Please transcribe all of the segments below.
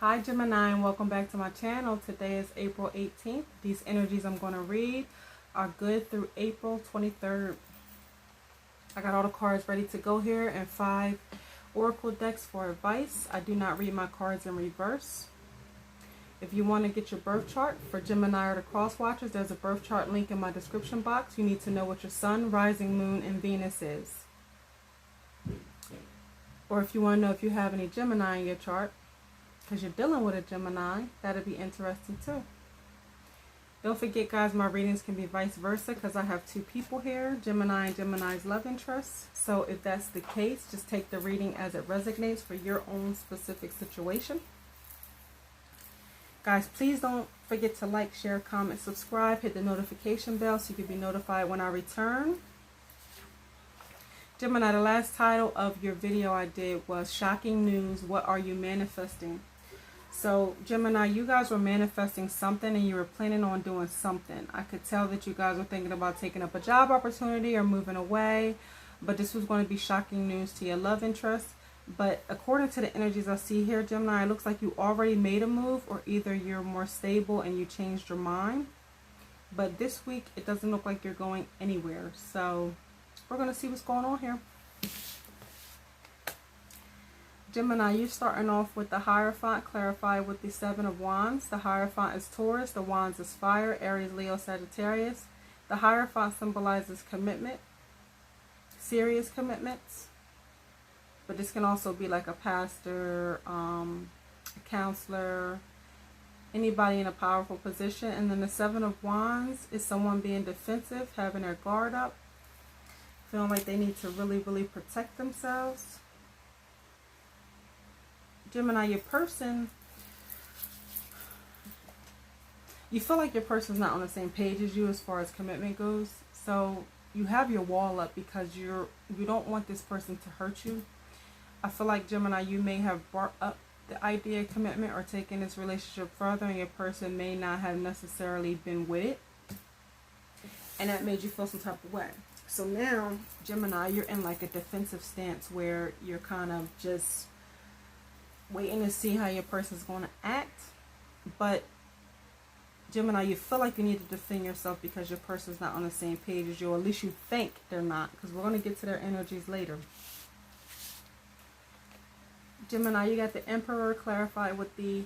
Hi Gemini, and welcome back to my channel. Today is April 18th. These energies I'm going to read are good through April 23rd. I got all the cards ready to go here and 5 oracle decks for advice. I do not read my cards in reverse. If you want to get your birth chart for Gemini or the cross watchers, there's a birth chart link in my description box. You need to know what your sun, rising, moon, and Venus is. Or if you want to know if you have any Gemini in your chart, because you're dealing with a Gemini, that'd be interesting too. Don't forget, guys, my readings can be vice versa because I have two people here, Gemini and Gemini's love interests. So if that's the case, just take the reading as it resonates for your own specific situation. Guys, please don't forget to like, share, comment, subscribe, hit the notification bell so you can be notified when I return. Gemini, the last title of your video I did was Shocking News, What Are You Manifesting? So, Gemini, you guys were manifesting something and you were planning on doing something. I could tell that you guys were thinking about taking up a job opportunity or moving away, but this was going to be shocking news to your love interest. But according to the energies I see here, Gemini, it looks like you already made a move, or either you're more stable and you changed your mind. But this week, it doesn't look like you're going anywhere. So, we're going to see what's going on here. Gemini, you're starting off with the Hierophant, clarify with the 7 of Wands. The Hierophant is Taurus, the Wands is fire, Aries, Leo, Sagittarius. The Hierophant symbolizes commitment, serious commitments. But this can also be like a pastor, a counselor, anybody in a powerful position. And then the 7 of Wands is someone being defensive, having their guard up, feeling like they need to really protect themselves. Gemini, your person, you feel like your person's not on the same page as you as far as commitment goes. So you have your wall up because you don't want this person to hurt you. I feel like, Gemini, you may have brought up the idea of commitment or taken this relationship further, and your person may not have necessarily been with it, and that made you feel some type of way. So now, Gemini, you're in like a defensive stance where you're kind of just waiting to see how your person's going to act. But Gemini, you feel like you need to defend yourself because your person's not on the same page as you, or at least you think they're not, because we're going to get to their energies later. Gemini, you got the Emperor, clarified with the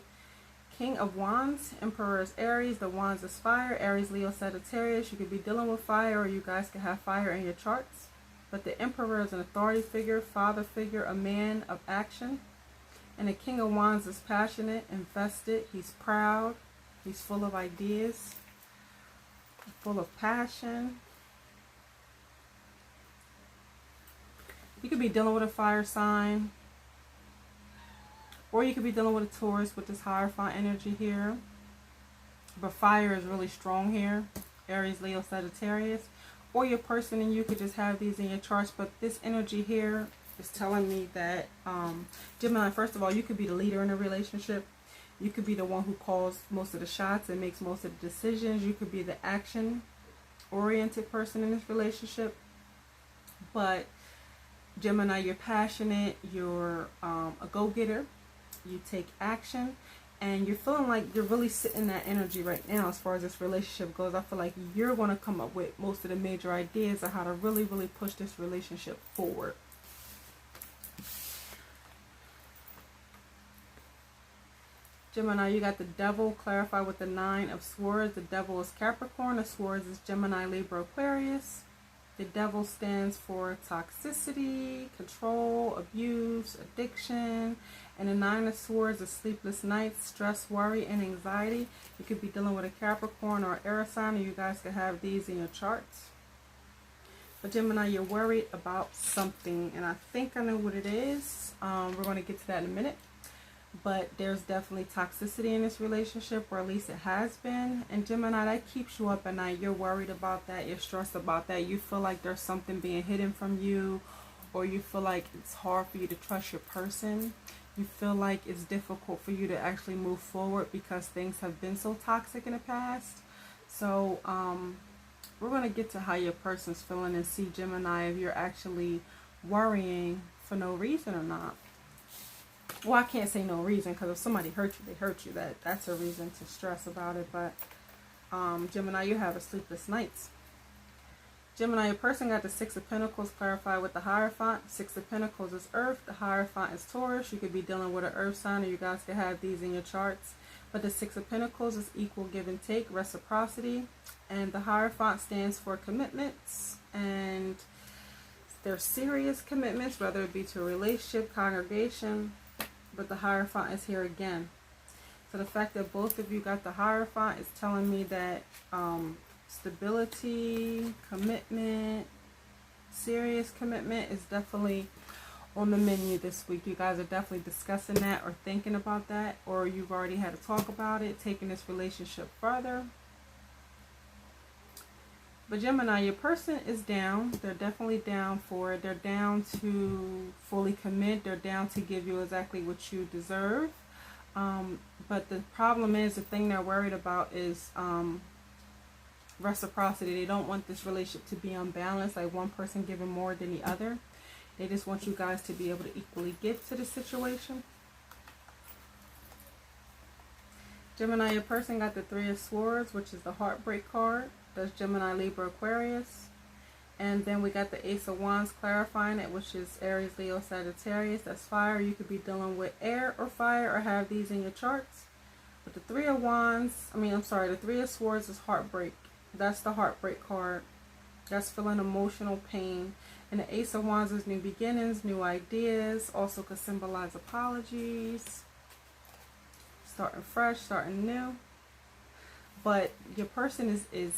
King of Wands. Emperor is Aries, the Wands is fire, Aries, Leo, Sagittarius. You could be dealing with fire, or you guys could have fire in your charts. But the Emperor is an authority figure, father figure, a man of action. And the King of Wands is passionate, invested, he's proud, he's full of ideas, full of passion. You could be dealing with a fire sign, or you could be dealing with a Taurus with this Hierophant energy here. But fire is really strong here, Aries, Leo, Sagittarius. Or your person and you could just have these in your charts, but this energy here is telling me that, Gemini, first of all, you could be the leader in a relationship. You could be the one who calls most of the shots and makes most of the decisions. You could be the action-oriented person in this relationship. But Gemini, you're passionate, you're a go-getter, you take action, and you're feeling like you're really sitting in that energy right now as far as this relationship goes. I feel like you're going to come up with most of the major ideas of how to really push this relationship forward. Gemini, you got the Devil, clarify with the 9 of Swords. The Devil is Capricorn. The Swords is Gemini, Libra, Aquarius. The Devil stands for toxicity, control, abuse, addiction. And the 9 of Swords is sleepless nights, stress, worry, and anxiety. You could be dealing with a Capricorn or air sign, or you guys could have these in your charts. But Gemini, you're worried about something, and I think I know what it is. We're going to get to that in a minute. But there's definitely toxicity in this relationship, or at least it has been. And Gemini, that keeps you up at night. You're worried about that. You're stressed about that. You feel like there's something being hidden from you, or you feel like it's hard for you to trust your person. You feel like it's difficult for you to actually move forward because things have been so toxic in the past. So we're going to get to how your person's feeling and see, Gemini, if you're actually worrying for no reason or not. Well, I can't say no reason, because if somebody hurt you, they hurt you. That's a reason to stress about it. But Gemini, you have a sleepless nights. Gemini, your person got the Six of Pentacles clarified with the Hierophant. Six of Pentacles is Earth. The Hierophant is Taurus. You could be dealing with an Earth sign, or you guys could have these in your charts. But the Six of Pentacles is equal give and take, reciprocity. And the Hierophant stands for commitments. And they're serious commitments, whether it be to a relationship, congregation. But the Hierophant is here again. So the fact that both of you got the Hierophant is telling me that stability, commitment, serious commitment is definitely on the menu this week. You guys are definitely discussing that or thinking about that, or you've already had a talk about it, taking this relationship further. But Gemini, your person is down. They're definitely down for it. They're down to fully commit. They're down to give you exactly what you deserve. But the problem is, the thing they're worried about is reciprocity. They don't want this relationship to be unbalanced, like one person giving more than the other. They just want you guys to be able to equally give to the situation. Gemini, your person got the Three of Swords, which is the heartbreak card. That's Gemini, Libra, Aquarius. And then we got the Ace of Wands clarifying it, which is Aries, Leo, Sagittarius. That's fire. You could be dealing with air or fire, or have these in your charts. But the Three of Wands, the Three of Swords is heartbreak. That's the heartbreak card. That's feeling emotional pain. And the Ace of Wands is new beginnings, new ideas. Also could symbolize apologies. Starting fresh, starting new. But your person is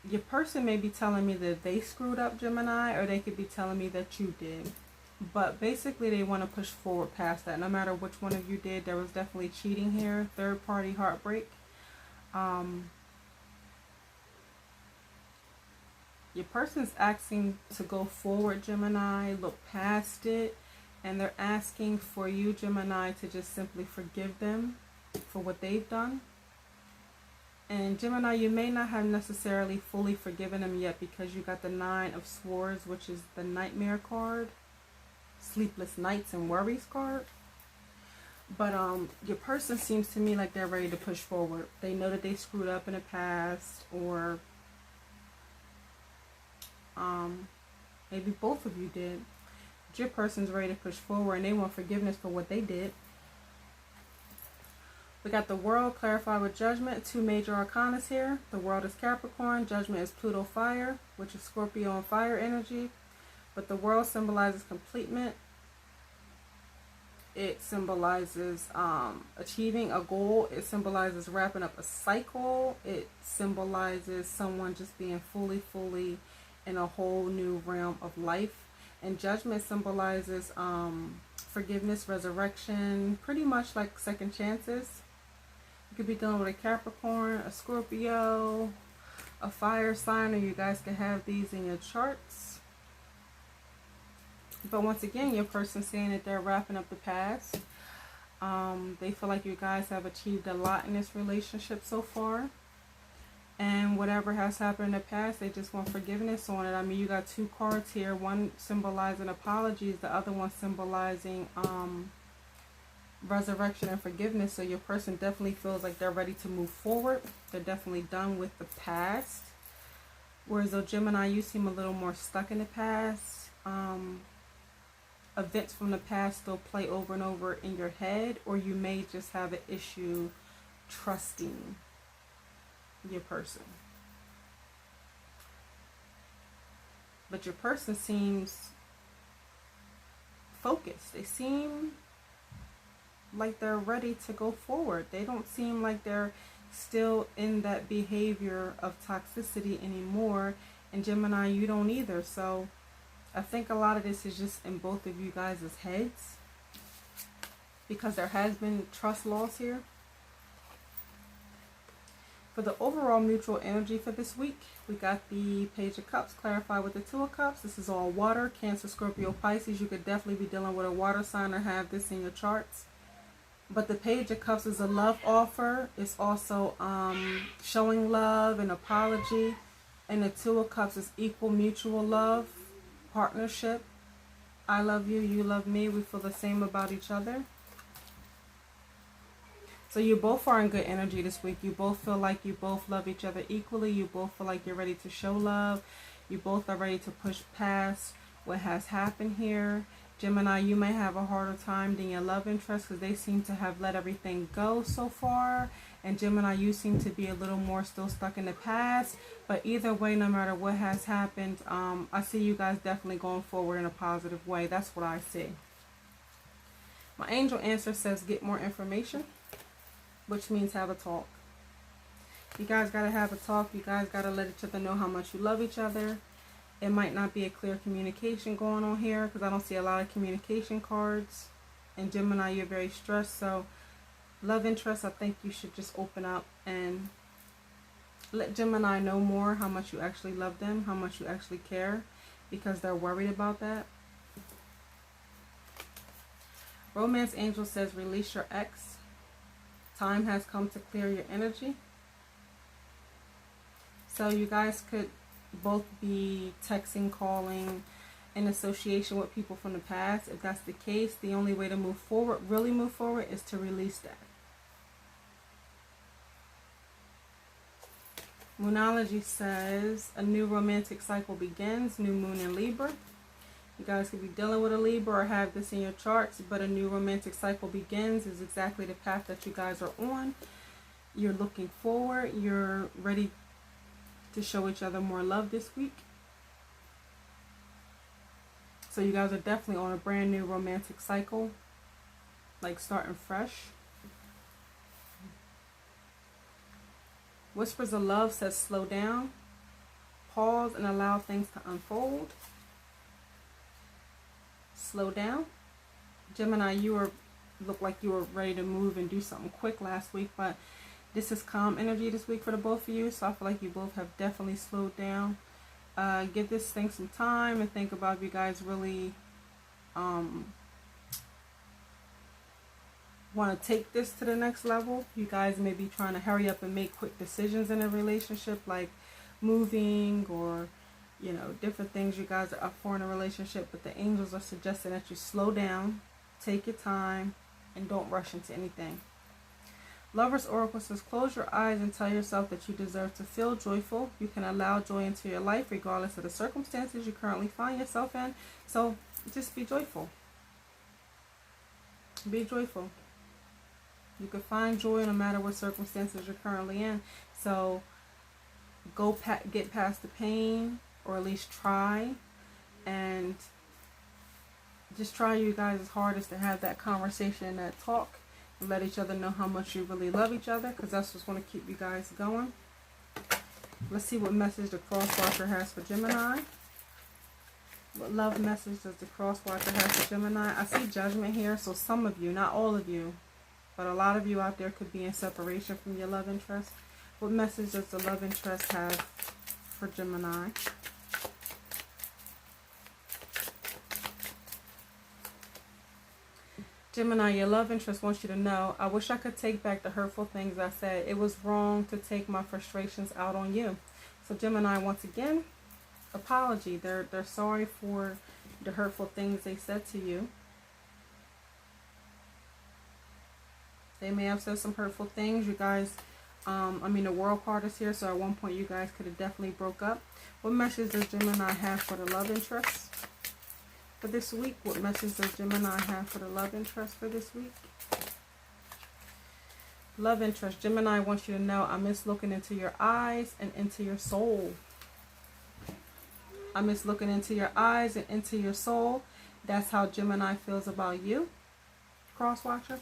your person may be telling me that they screwed up, Gemini, or they could be telling me that you did. But basically they want to push forward past that. No matter which one of you did, there was definitely cheating here. Third party heartbreak. Your person's asking to go forward, Gemini, look past it. And they're asking for you, Gemini, to just simply forgive them for what they've done. And Gemini, you may not have necessarily fully forgiven them yet, because you got the Nine of Swords, which is the nightmare card. Sleepless nights and worries card. But your person seems to me like they're ready to push forward. They know that they screwed up in the past, or maybe both of you did. But your person's ready to push forward, and they want forgiveness for what they did. We got the World clarified with Judgment. Two major arcanas here. The World is Capricorn. Judgment is Pluto fire, which is Scorpio and fire energy. But the World symbolizes completement. It symbolizes achieving a goal. It symbolizes wrapping up a cycle. It symbolizes someone just being fully in a whole new realm of life. And Judgment symbolizes forgiveness, resurrection, pretty much like second chances. You could be dealing with a Capricorn, a Scorpio, a fire sign, or you guys can have these in your charts. But once again, your person's saying that they're wrapping up the past. They feel like you guys have achieved a lot in this relationship so far. And whatever has happened in the past, they just want forgiveness on it. I mean, you got two cards here. One symbolizing apologies. The other one symbolizing resurrection and forgiveness. So your person definitely feels like they're ready to move forward. They're definitely done with the past. Whereas though Gemini, you seem a little more stuck in the past. Events from the past still play over and over in your head. Or you may just have an issue trusting your person. But your person seems focused. They seem like they're ready to go forward. They don't seem like they're still in that behavior of toxicity anymore. And Gemini, you don't either. So I think a lot of this is just in both of you guys' heads, because there has been trust loss here. For the overall mutual energy for this week, we got the Page of Cups clarified with the Two of Cups. This is all water. Cancer, Scorpio, Pisces. You could definitely be dealing with a water sign or have this in your charts. But the Page of Cups is a love offer. It's also showing love and apology. And the Two of Cups is equal mutual love. partnership. I love you, you love me. We feel the same about each other. So you both are in good energy this week. You both feel like you both love each other equally. You both feel like you're ready to show love. You both are ready to push past what has happened here. Gemini, you may have a harder time than your love interest because they seem to have let everything go so far. And Gemini, you seem to be a little more still stuck in the past. But either way, no matter what has happened, I see you guys definitely going forward in a positive way. That's what I see. My angel answer says get more information, which means have a talk. You guys got to have a talk. You guys got to let each other know how much you love each other. It might not be a clear communication going on here because I don't see a lot of communication cards. And Gemini, you're very stressed. So love interest, I think you should just open up and let Gemini know more how much you actually love them, how much you actually care, because they're worried about that. Romance angel says release your ex. Time has come to clear your energy. So you guys could both be texting, calling, in association with people from the past. If that's the case, the only way to move forward, really move forward, is to release that. Moonology says a new romantic cycle begins, new moon in Libra. You guys could be dealing with a Libra or have this in your charts, but a new romantic cycle begins is exactly the path that you guys are on. You're looking forward. You're ready to show each other more love this week. So you guys are definitely on a brand new romantic cycle, like starting fresh. Whispers of Love says slow down, pause, and allow things to unfold. Slow down. Gemini, look like you were ready to move and do something quick last week, but this is calm energy this week for the both of you, so I feel like you both have definitely slowed down. Give this thing some time and think about if you guys really want to take this to the next level. You guys may be trying to hurry up and make quick decisions in a relationship, like moving or, you know, different things you guys are up for in a relationship, but the angels are suggesting that you slow down, take your time, and don't rush into anything. Lover's Oracle says close your eyes and tell yourself that you deserve to feel joyful. You can allow joy into your life regardless of the circumstances you currently find yourself in. So just be joyful. Be joyful. You can find joy no matter what circumstances you're currently in. So get past the pain, or at least try, and just try you guys as hard as to have that conversation and that talk. Let each other know how much you really love each other, because that's what's going to keep you guys going. Let's see what message the cross watcher has for Gemini. What love message does the cross watcher have for Gemini? I see judgment here, so some of you, not all of you, but a lot of you out there could be in separation from your love interest. What message does the love interest have for Gemini? Gemini, your love interest wants you to know, I wish I could take back the hurtful things I said. It was wrong to take my frustrations out on you. So Gemini, once again, apology. They're sorry for the hurtful things they said to you. They may have said some hurtful things. You guys, the World card is here, so at one point you guys could have definitely broke up. What message does Gemini have for the love interest for this week? What message does Gemini have for the love interest for this week? Love interest. Gemini wants you to know, I miss looking into your eyes and into your soul. I miss looking into your eyes and into your soul. That's how Gemini feels about you, cross watcher.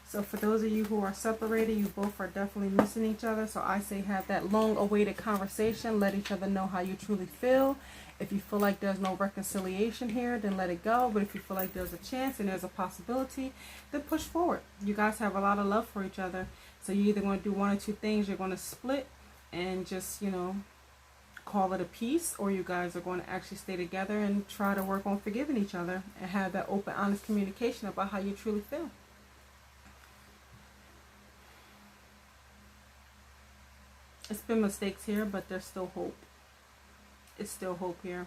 So for those of you who are separated, you both are definitely missing each other. So I say have that long-awaited conversation. Let each other know how you truly feel. If you feel like there's no reconciliation here, then let it go. But if you feel like there's a chance and there's a possibility, then push forward. You guys have a lot of love for each other. So you're either going to do one or two things. You're going to split and just, call it a peace, or you guys are going to actually stay together and try to work on forgiving each other and have that open, honest communication about how you truly feel. It's been mistakes here, but there's still hope. It's still hope here.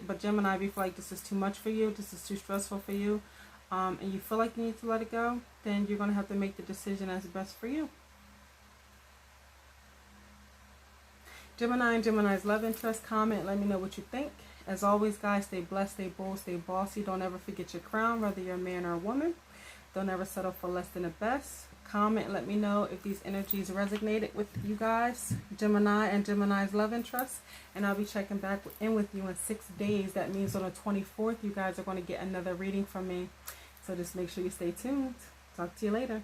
But Gemini, if you feel like this is too much for you, this is too stressful for you, and you feel like you need to let it go, then you're going to have to make the decision as best for you. Gemini and Gemini's love interest, comment, let me know what you think. As always, guys, stay blessed, stay bold, stay bossy. Don't ever forget your crown, whether you're a man or a woman. Don't ever settle for less than the best. Comment, let me know if these energies resonated with you guys, Gemini and Gemini's love interest. And I'll be checking back in with you in 6 days. That means on the 24th, you guys are going to get another reading from me. So just make sure you stay tuned. Talk to you later.